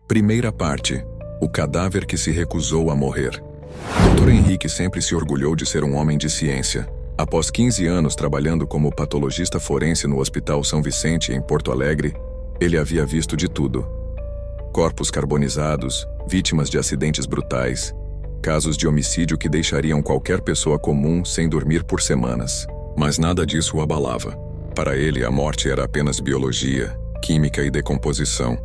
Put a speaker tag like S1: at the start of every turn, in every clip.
S1: Primeira parte. O cadáver que se recusou a morrer. Dr. Henrique sempre se orgulhou de ser um homem de ciência. Após 15 anos trabalhando como patologista forense no Hospital São Vicente, em Porto Alegre, ele havia visto de tudo. Corpos carbonizados, vítimas de acidentes brutais, casos de homicídio que deixariam qualquer pessoa comum sem dormir por semanas. Mas nada disso o abalava. Para ele, a morte era apenas biologia, química e decomposição.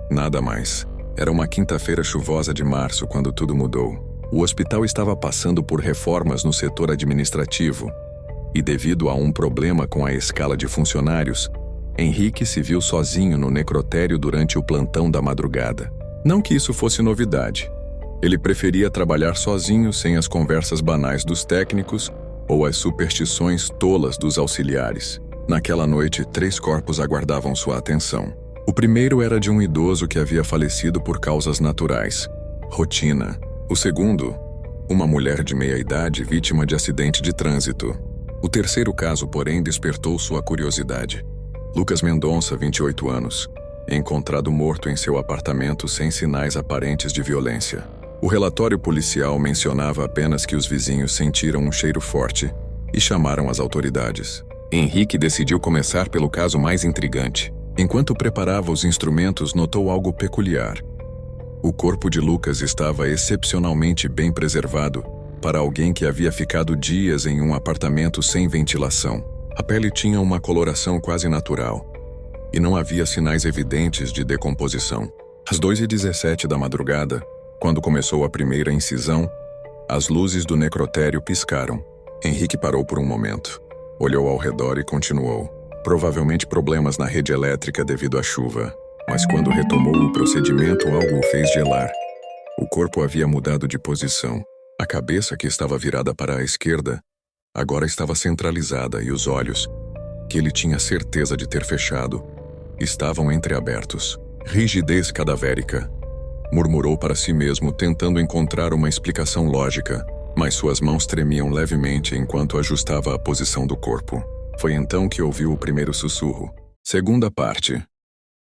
S1: Nada mais. Era uma quinta-feira chuvosa de março quando tudo mudou. O hospital estava passando por reformas no setor administrativo e, devido a um problema com a escala de funcionários, Henrique se viu sozinho no necrotério durante o plantão da madrugada. Não que isso fosse novidade. Ele preferia trabalhar sozinho sem as conversas banais dos técnicos ou as superstições tolas dos auxiliares. Naquela noite, 3 corpos aguardavam sua atenção. O primeiro era de um idoso que havia falecido por causas naturais. Rotina. O segundo, uma mulher de meia-idade vítima de acidente de trânsito. O terceiro caso, porém, despertou sua curiosidade. Lucas Mendonça, 28 anos, encontrado morto em seu apartamento sem sinais aparentes de violência. O relatório policial mencionava apenas que os vizinhos sentiram um cheiro forte e chamaram as autoridades. Henrique decidiu começar pelo caso mais intrigante. Enquanto preparava os instrumentos, notou algo peculiar. O corpo de Lucas estava excepcionalmente bem preservado para alguém que havia ficado dias em um apartamento sem ventilação. A pele tinha uma coloração quase natural e não havia sinais evidentes de decomposição. Às 2h17 da madrugada, quando começou a primeira incisão, as luzes do necrotério piscaram. Henrique parou por um momento, olhou ao redor e continuou. Provavelmente problemas na rede elétrica devido à chuva. Mas quando retomou o procedimento, algo o fez gelar. O corpo havia mudado de posição. A cabeça, que estava virada para a esquerda, agora estava centralizada e os olhos, que ele tinha certeza de ter fechado, estavam entreabertos. Rigidez cadavérica. Murmurou para si mesmo, tentando encontrar uma explicação lógica, mas suas mãos tremiam levemente enquanto ajustava a posição do corpo. Foi então que ouviu o primeiro sussurro. Segunda parte.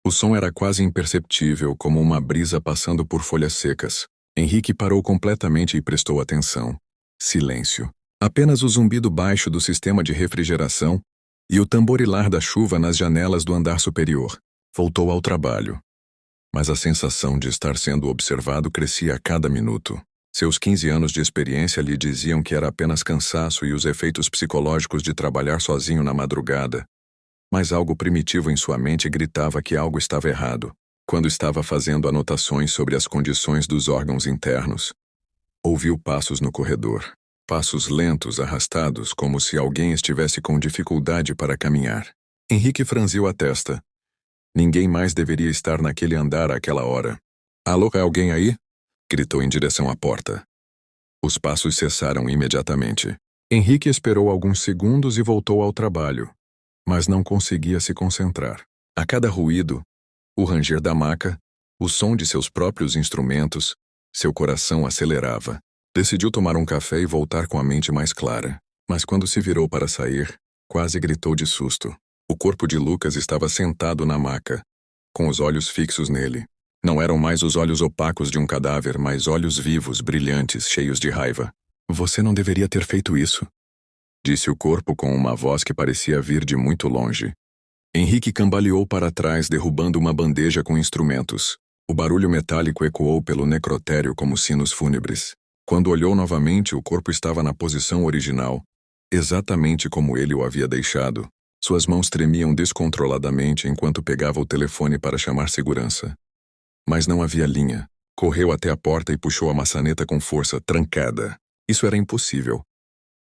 S1: O som era quase imperceptível, como uma brisa passando por folhas secas. Henrique parou completamente e prestou atenção. Silêncio. Apenas o zumbido baixo do sistema de refrigeração e o tamborilar da chuva nas janelas do andar superior. Voltou ao trabalho. Mas a sensação de estar sendo observado crescia a cada minuto. Seus 15 anos de experiência lhe diziam que era apenas cansaço e os efeitos psicológicos de trabalhar sozinho na madrugada. Mas algo primitivo em sua mente gritava que algo estava errado. Quando estava fazendo anotações sobre as condições dos órgãos internos, ouviu passos no corredor. Passos lentos, arrastados, como se alguém estivesse com dificuldade para caminhar. Henrique franziu a testa. Ninguém mais deveria estar naquele andar àquela hora. Alô, é alguém aí? Gritou em direção à porta. Os passos cessaram imediatamente. Henrique esperou alguns segundos e voltou ao trabalho, mas não conseguia se concentrar. A cada ruído, o ranger da maca, o som de seus próprios instrumentos, seu coração acelerava. Decidiu tomar um café e voltar com a mente mais clara. Mas quando se virou para sair, quase gritou de susto. O corpo de Lucas estava sentado na maca, com os olhos fixos nele. Não eram mais os olhos opacos de um cadáver, mas olhos vivos, brilhantes, cheios de raiva. Você não deveria ter feito isso, disse o corpo com uma voz que parecia vir de muito longe. Henrique cambaleou para trás, derrubando uma bandeja com instrumentos. O barulho metálico ecoou pelo necrotério como sinos fúnebres. Quando olhou novamente, o corpo estava na posição original, exatamente como ele o havia deixado. Suas mãos tremiam descontroladamente enquanto pegava o telefone para chamar segurança. Mas não havia linha. Correu até a porta e puxou a maçaneta com força, trancada. Isso era impossível.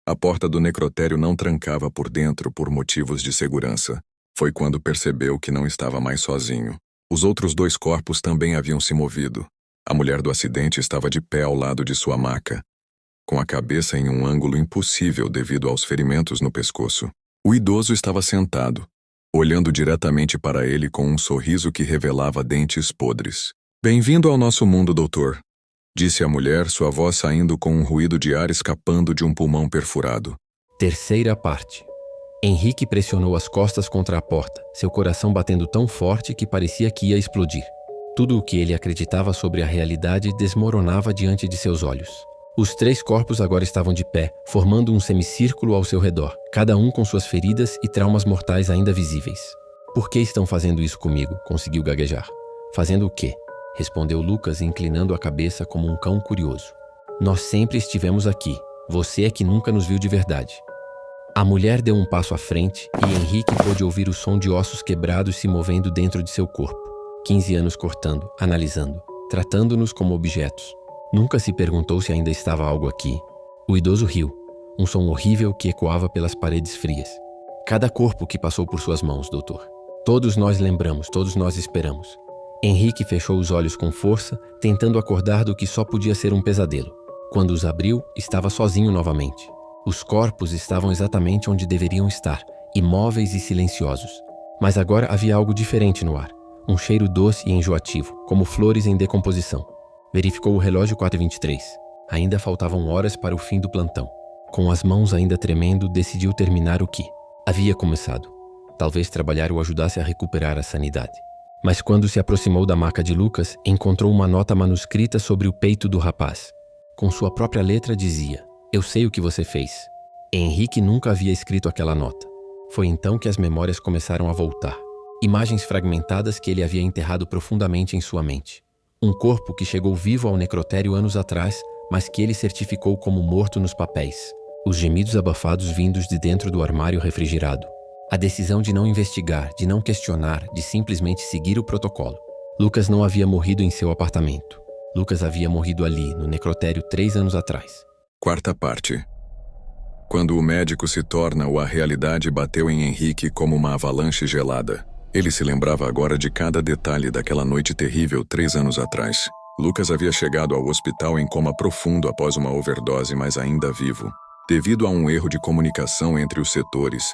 S1: A porta do necrotério não trancava por dentro por motivos de segurança. Foi quando percebeu que não estava mais sozinho. Os outros 2 corpos também haviam se movido. A mulher do acidente estava de pé ao lado de sua maca, com a cabeça em um ângulo impossível devido aos ferimentos no pescoço. O idoso estava sentado, olhando diretamente para ele com um sorriso que revelava dentes podres. Bem-vindo ao nosso mundo, doutor, disse a mulher, sua voz saindo com um ruído de ar escapando de um pulmão perfurado.
S2: Terceira parte. Henrique pressionou as costas contra a porta, seu coração batendo tão forte que parecia que ia explodir. Tudo o que ele acreditava sobre a realidade desmoronava diante de seus olhos. Os 3 corpos agora estavam de pé, formando um semicírculo ao seu redor, cada um com suas feridas e traumas mortais ainda visíveis. "Por que estão fazendo isso comigo?", conseguiu gaguejar. "Fazendo o quê?", respondeu Lucas, inclinando a cabeça como um cão curioso. "Nós sempre estivemos aqui. Você é que nunca nos viu de verdade." A mulher deu um passo à frente e Henrique pôde ouvir o som de ossos quebrados se movendo dentro de seu corpo. 15 anos cortando, analisando, tratando-nos como objetos. Nunca se perguntou se ainda estava algo aqui. O idoso riu, um som horrível que ecoava pelas paredes frias. "Cada corpo que passou por suas mãos, doutor. Todos nós lembramos, todos nós esperamos." Henrique fechou os olhos com força, tentando acordar do que só podia ser um pesadelo. Quando os abriu, estava sozinho novamente. Os corpos estavam exatamente onde deveriam estar, imóveis e silenciosos. Mas agora havia algo diferente no ar. Um cheiro doce e enjoativo, como flores em decomposição. Verificou o relógio 4h23. Ainda faltavam horas para o fim do plantão. Com as mãos ainda tremendo, decidiu terminar o que havia começado. Talvez trabalhar o ajudasse a recuperar a sanidade. Mas quando se aproximou da maca de Lucas, encontrou uma nota manuscrita sobre o peito do rapaz. Com sua própria letra dizia: "Eu sei o que você fez." Henrique nunca havia escrito aquela nota. Foi então que as memórias começaram a voltar. Imagens fragmentadas que ele havia enterrado profundamente em sua mente. Um corpo que chegou vivo ao necrotério anos atrás, mas que ele certificou como morto nos papéis. Os gemidos abafados vindos de dentro do armário refrigerado. A decisão de não investigar, de não questionar, de simplesmente seguir o protocolo. Lucas não havia morrido em seu apartamento. Lucas havia morrido ali, no necrotério 3 anos atrás.
S1: 4ª parte. Quando o médico se torna a realidade bateu em Henrique como uma avalanche gelada. Ele se lembrava agora de cada detalhe daquela noite terrível 3 anos atrás. Lucas havia chegado ao hospital em coma profundo após uma overdose, mas ainda vivo. Devido a um erro de comunicação entre os setores,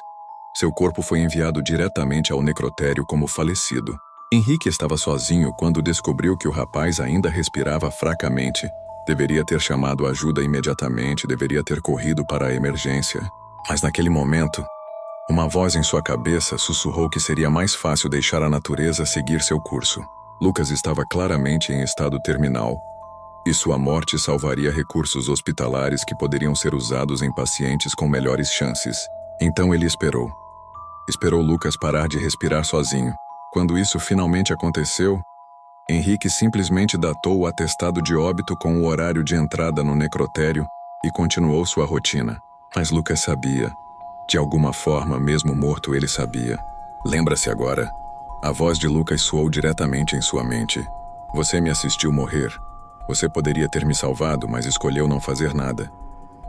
S1: seu corpo foi enviado diretamente ao necrotério como falecido. Henrique estava sozinho quando descobriu que o rapaz ainda respirava fracamente. Deveria ter chamado ajuda imediatamente, deveria ter corrido para a emergência. Mas naquele momento, uma voz em sua cabeça sussurrou que seria mais fácil deixar a natureza seguir seu curso. Lucas estava claramente em estado terminal, e sua morte salvaria recursos hospitalares que poderiam ser usados em pacientes com melhores chances. Então ele esperou. Esperou Lucas parar de respirar sozinho. Quando isso finalmente aconteceu, Henrique simplesmente datou o atestado de óbito com o horário de entrada no necrotério e continuou sua rotina. Mas Lucas sabia. De alguma forma, mesmo morto, ele sabia. Lembra-se agora. A voz de Lucas soou diretamente em sua mente. "Você me assistiu morrer. Você poderia ter me salvado, mas escolheu não fazer nada."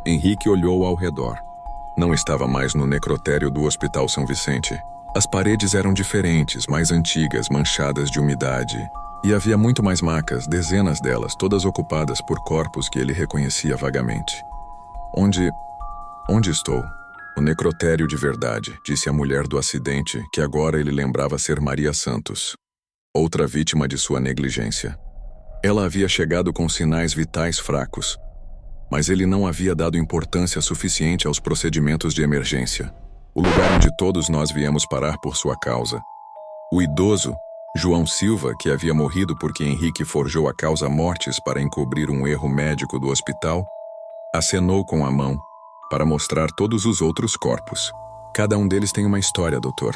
S1: Henrique olhou ao redor. Não estava mais no necrotério do Hospital São Vicente. As paredes eram diferentes, mais antigas, manchadas de umidade. E havia muito mais macas, dezenas delas, todas ocupadas por corpos que ele reconhecia vagamente. Onde estou?" "O necrotério de verdade", disse a mulher do acidente, que agora ele lembrava ser Maria Santos, outra vítima de sua negligência. Ela havia chegado com sinais vitais fracos, mas ele não havia dado importância suficiente aos procedimentos de emergência. O lugar onde todos nós viemos parar por sua causa. O idoso, João Silva, que havia morrido porque Henrique forjou a causa-mortes para encobrir um erro médico do hospital, acenou com a mão para mostrar todos os outros corpos. "Cada um deles tem uma história, doutor.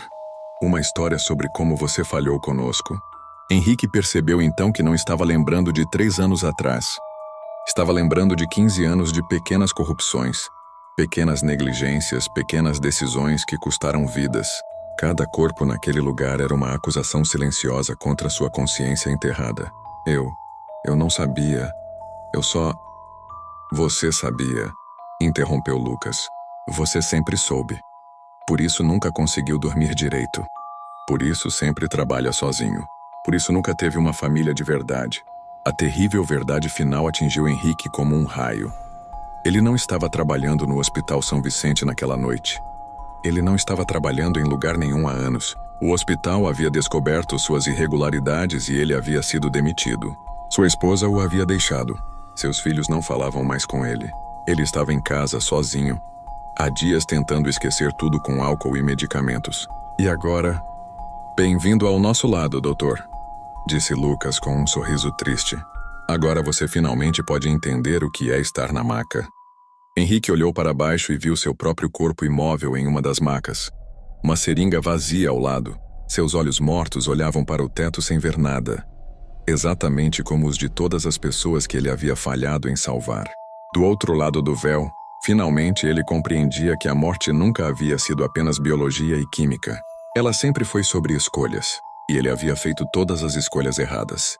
S1: Uma história sobre como você falhou conosco." Henrique percebeu então que não estava lembrando de 3 anos atrás. Estava lembrando de 15 anos de pequenas corrupções, pequenas negligências, pequenas decisões que custaram vidas. Cada corpo naquele lugar era uma acusação silenciosa contra sua consciência enterrada. Eu não sabia. Você sabia, interrompeu Lucas. Você sempre soube. Por isso nunca conseguiu dormir direito. Por isso sempre trabalha sozinho. Por isso nunca teve uma família de verdade. A terrível verdade final atingiu Henrique como um raio. Ele não estava trabalhando no Hospital São Vicente naquela noite. Ele não estava trabalhando em lugar nenhum há anos. O hospital havia descoberto suas irregularidades e ele havia sido demitido. Sua esposa o havia deixado. Seus filhos não falavam mais com ele. Ele estava em casa sozinho, há dias tentando esquecer tudo com álcool e medicamentos. E agora... Bem-vindo ao nosso lado, doutor. disse Lucas com um sorriso triste. Agora você finalmente pode entender o que é estar na maca. Henrique olhou para baixo e viu seu próprio corpo imóvel em uma das macas. Uma seringa vazia ao lado. Seus olhos mortos olhavam para o teto sem ver nada. Exatamente como os de todas as pessoas que ele havia falhado em salvar. Do outro lado do véu, finalmente ele compreendia que a morte nunca havia sido apenas biologia e química. Ela sempre foi sobre escolhas, e ele havia feito todas as escolhas erradas.